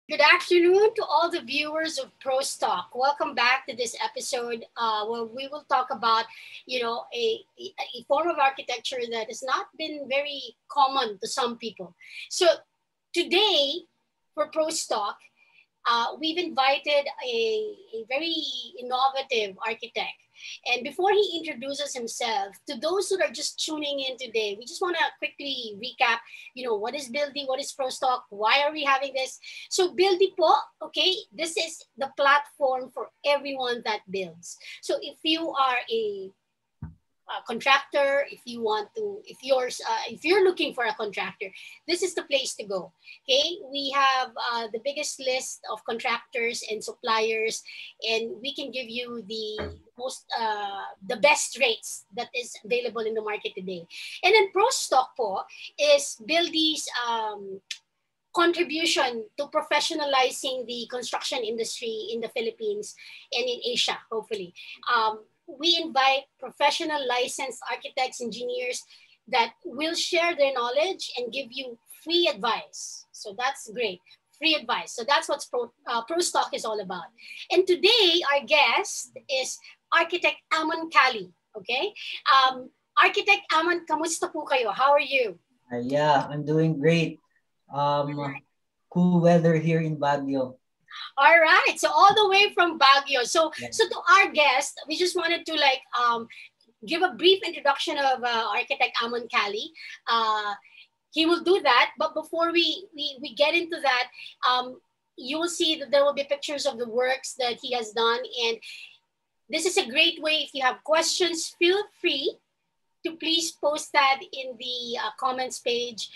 Good afternoon to all the viewers of ProsTalk. Welcome back to this episode where we will talk about, a form of architecture that has not been very common to some people. So today for ProsTalk, we've invited a very innovative architect. And before he introduces himself, to those who are just tuning in today, we just want to quickly recap, what is Buildy, what is ProsTalk, why are we having this? So Buildy po, okay, this is the platform for everyone that builds. So if you are a contractor, if you're looking for a contractor, this is the place to go. Okay, we have the biggest list of contractors and suppliers, and we can give you the best rates that is available in the market today. And then ProsTalk po is Buildy's contribution to professionalizing the construction industry in the Philippines and in Asia, hopefully. We invite professional licensed architects, engineers that will share their knowledge and give you free advice. So that's great, free advice. So that's what ProsTalk is all about. And today, our guest is Architect Amancali, okay? Architect Aman, kamusta po kayo? How are you? Yeah, I'm doing great. Cool weather here in Baguio. All right, so all the way from Baguio. So to our guest, we just wanted to give a brief introduction of Architect Amancali. He will do that, but before we get into that, you will see that there will be pictures of the works that he has done, and this is a great way. If you have questions, feel free to please post that in the comments page.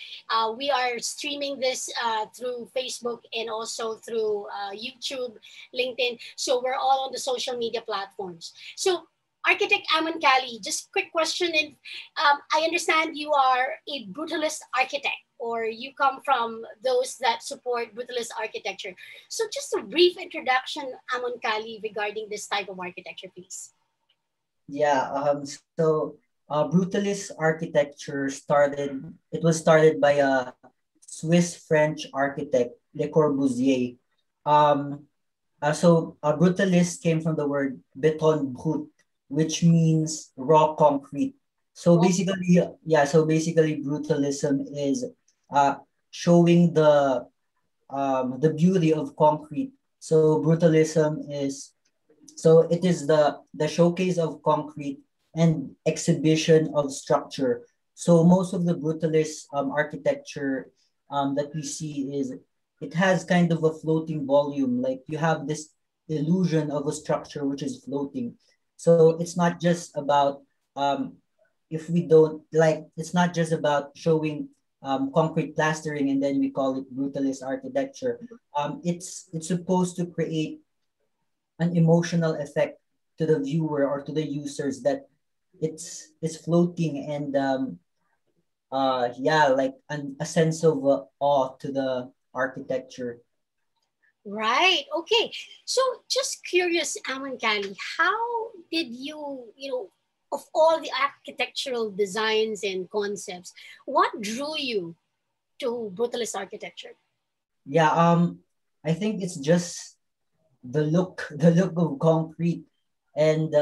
We are streaming this through Facebook and also through YouTube, LinkedIn. So we're all on the social media platforms. So Architect Amancali, just quick question. And I understand you are a brutalist architect, or you come from those that support brutalist architecture. So just a brief introduction, Amancali, regarding this type of architecture, please. Yeah, Brutalist Architecture was started by a Swiss-French architect, Le Corbusier. Brutalist came from the word béton brut, which means raw concrete. So basically, brutalism is showing the beauty of concrete. So it is the showcase of concrete and exhibition of structure. So most of the brutalist architecture that we see it has kind of a floating volume. Like you have this illusion of a structure which is floating. So it's not just about it's not just about showing concrete plastering and then we call it brutalist architecture. It's supposed to create an emotional effect to the viewer or to the users that it's floating and a sense of awe to the architecture. Right. Okay. So just curious, Amancali, how did you, of all the architectural designs and concepts, what drew you to brutalist architecture? Yeah, I think it's just the look of concrete and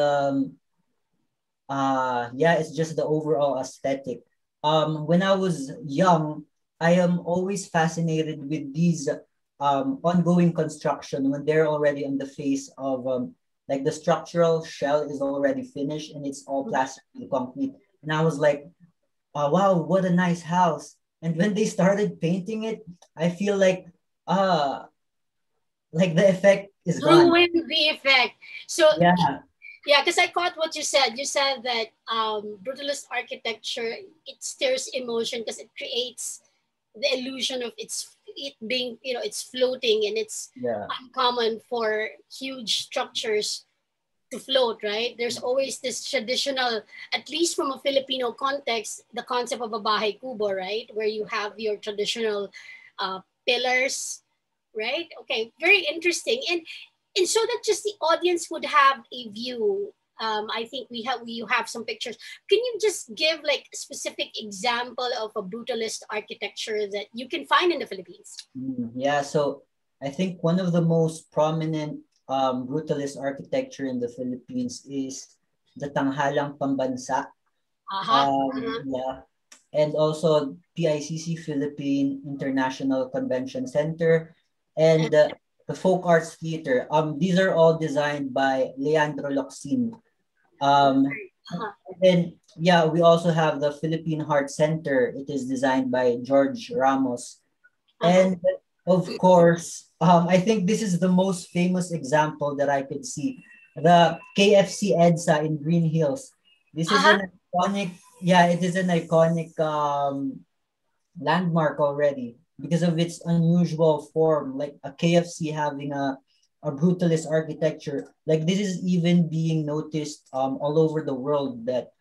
it's just the overall aesthetic. When I was young, I am always fascinated with these ongoing construction when they're already on the face of like the structural shell is already finished and it's all plastered with concrete. And I was like, wow, what a nice house. And when they started painting it, I feel like the effect is gone. Ruined the effect. So yeah, because I caught what you said. You said that brutalist architecture, it stirs emotion because it creates the illusion of it being, it's floating, and it's uncommon for huge structures to float, right? There's always this traditional, at least from a Filipino context, the concept of a bahay kubo, right? Where you have your traditional pillars, right? Okay, very interesting. And so that just the audience would have a view. I think you have some pictures. Can you just give like a specific example of a brutalist architecture that you can find in the Philippines? Yeah, so I think one of the most prominent brutalist architecture in the Philippines is the Tanghalang Pambansa. Uh-huh. Uh-huh. Yeah. And also PICC Philippine International Convention Center and the Folk Arts Theater. These are all designed by Leandro Locsin. Uh-huh. And then, yeah, we also have the Philippine Heart Center. It is designed by George Ramos. Uh-huh. And of course, I think this is the most famous example that I could see. The KFC EDSA in Green Hills. This is Uh-huh. an iconic, yeah, it is an iconic landmark already because of its unusual form, like a KFC having a brutalist architecture. Like this is even being noticed all over the world that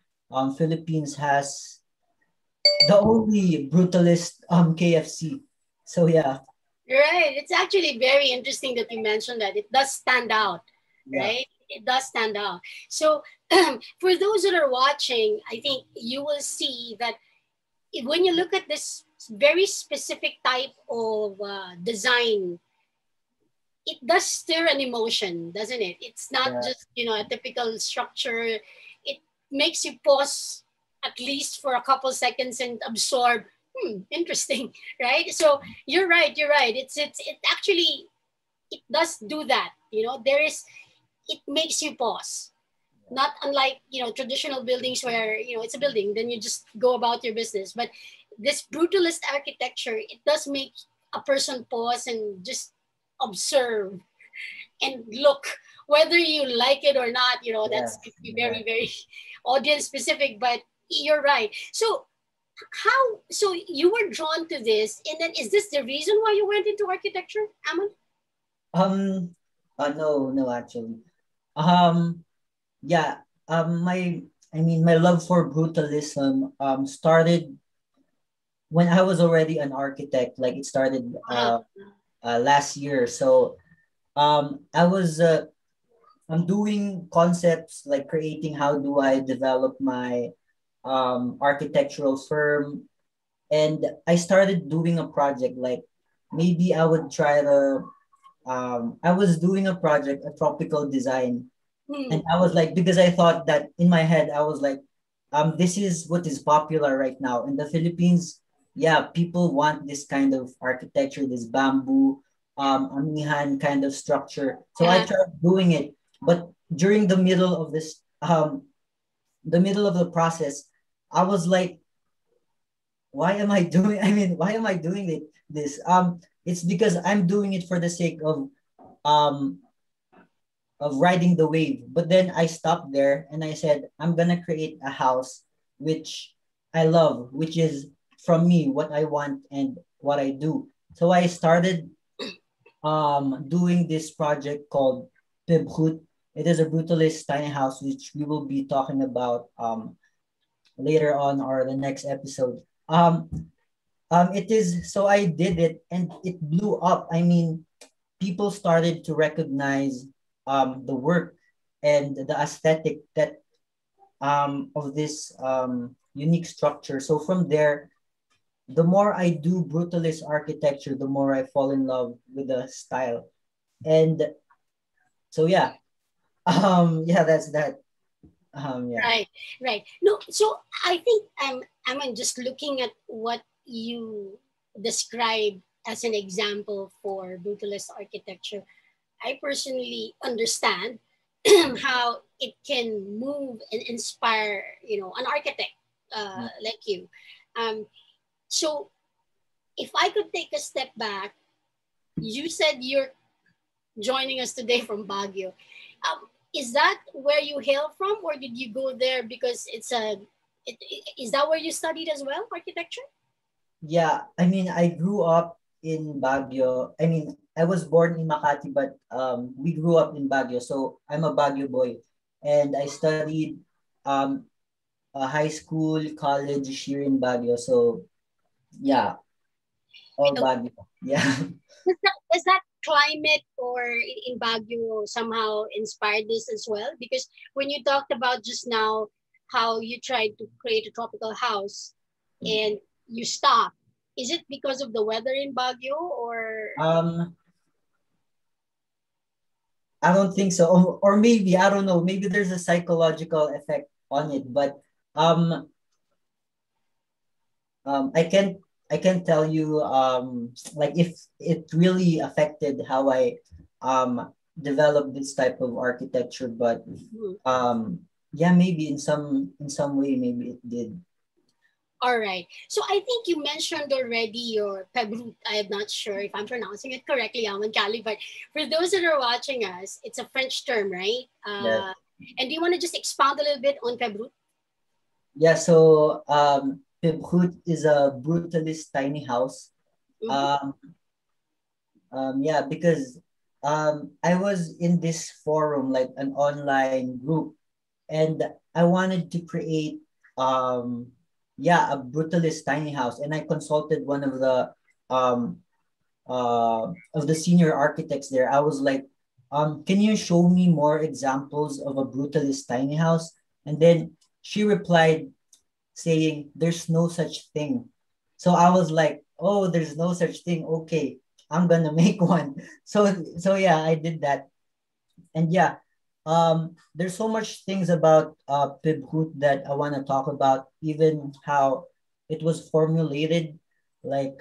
Philippines has the only brutalist KFC. So yeah, Right. It's actually very interesting that you mentioned that. It does stand out, yeah, right? It does stand out. So, for those that are watching, I think you will see that when you look at this very specific type of design, it does stir an emotion, doesn't it? It's not yeah, just, a typical structure. It makes you pause at least for a couple seconds and absorb, interesting, right? So you're right, you're right. It actually, it does do that. It makes you pause. Not unlike, traditional buildings where, it's a building, then you just go about your business. But this brutalist architecture, it does make a person pause and just observe and look, whether you like it or not. yeah, That's yeah. very, very audience specific, but you're right. So so you were drawn to this, and then is this the reason why you went into architecture, Amon? Um, no, no, actually. Um, yeah, my love for brutalism started when I was already an architect. Like it started Uh-huh. last year. So I'm doing concepts like creating how do I develop my architectural firm, and I started doing a project like maybe I would try to I was doing a project, a tropical design, and Hmm. I was like, because I thought that in my head, I was like, this is what is popular right now in the Philippines. Yeah, people want this kind of architecture, this bamboo, amihan kind of structure. So I Uh-huh. tried doing it, but during the middle of the process, I was like, why am I doing? I mean, why am I doing it? This it's because I'm doing it for the sake um of riding the wave. But then I stopped there and I said, I'm gonna create a house which I love, which is from me, what I want and what I do. So I started doing this project called Pibhut. It is a brutalist tiny house which we will be talking about later on or the next episode. It is so I did it and it blew up. I mean, people started to recognize the work and the aesthetic that of this unique structure. So from there, the more I do brutalist architecture, the more I fall in love with the style. And so yeah, yeah, that's that. Yeah. Right, right. No, so I think I'm just looking at what you describe as an example for brutalist architecture. I personally understand how it can move and inspire, an architect like you. Um, so if I could take a step back, you said you're joining us today from Baguio. Is that where you hail from, or did you go there because is that where you studied as well, architecture? Yeah, I mean, I grew up in Baguio. I mean, I was born in Makati, but we grew up in Baguio. So I'm a Baguio boy. And I studied um, high school, college here in Baguio. So yeah, all So Baguio. Yeah. does that climate or in Baguio somehow inspired this as well? Because when you talked about just now how you tried to create a tropical house and you stopped, is it because of the weather in Baguio or? Um, I don't think so. Or maybe, I don't know. Maybe there's a psychological effect on it, but um, I can't tell you like if it really affected how I developed this type of architecture, but Mhm. yeah, maybe in some way maybe it did. All right. So I think you mentioned already your Pebrut. I'm not sure if I'm pronouncing it correctly, Amancali, but for those that are watching us, it's a French term, right? Yeah. And do you want to just expound a little bit on Pebrut? Yeah, so Pibhut is a brutalist tiny house. Mm-hmm. Um, yeah, because I was in this forum, like an online group, and I wanted to create yeah, a brutalist tiny house, and I consulted one um of the senior architects there. I was like, can you show me more examples of a brutalist tiny house? And then she replied saying, there's no such thing. So I was like, oh, there's no such thing. Okay, I'm gonna make one. So yeah, I did that. And yeah, there's so much things about Pibhut that I want to talk about, even how it was formulated. Like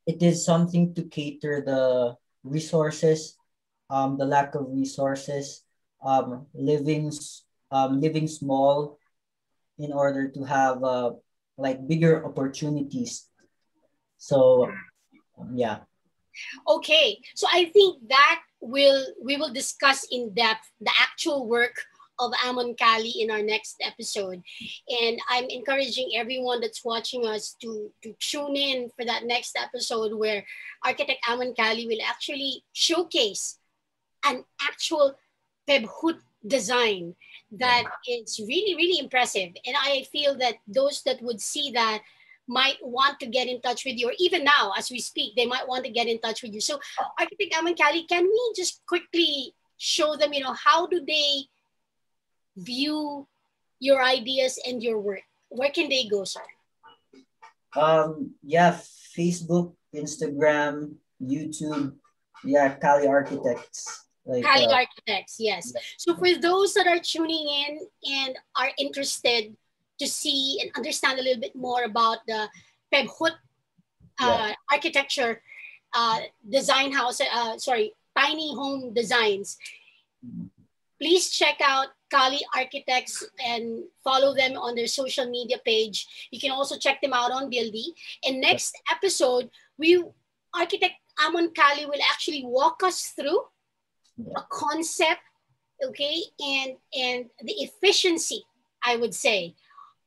it is something to cater the resources, the lack of resources, living small in order to have like bigger opportunities. So yeah. Okay, so I think that we will discuss in depth the actual work of Amancali in our next episode, and I'm encouraging everyone that's watching us to tune in for that next episode where architect Amancali will actually showcase an actual Pebhut design that is really, really impressive. And I feel that those that would see that might want to get in touch with you, or even now as we speak, they might want to get in touch with you. So, Architect Amancali, can we just quickly show them, how do they view your ideas and your work? Where can they go, sir? Yeah, Facebook, Instagram, YouTube, yeah, Cali Architects. Like Cali Architects, yes. So for those that are tuning in and are interested to see and understand a little bit more about the Pebhut yeah. architecture, design house, tiny home designs, please check out Cali Architects and follow them on their social media page. You can also check them out on Buildy. And next episode, architect Amon Kali will actually walk us through a concept, okay, and the efficiency, I would say,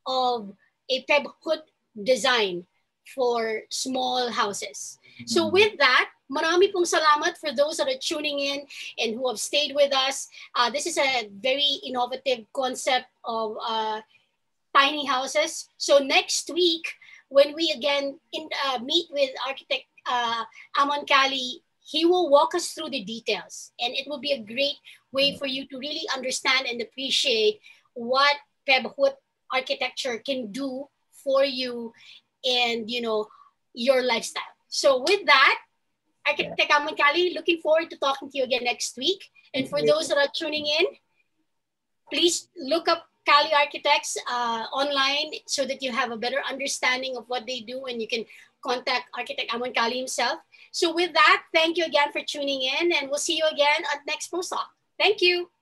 of a pebhut design for small houses. So with that, marami pong salamat for those that are tuning in and who have stayed with us. This is a very innovative concept of tiny houses. So next week, when we again meet with architect Amon Kali, he will walk us through the details, and it will be a great way for you to really understand and appreciate what Pebhut architecture can do for you and your lifestyle. So with that, architect Amon Kali, looking forward to talking to you again next week. And Thank for you. those that are tuning in, please look up Cali Architects online so that you have a better understanding of what they do and you can contact architect Amon Kali himself. So with that, thank you again for tuning in and we'll see you again at next ProsTalk. Thank you.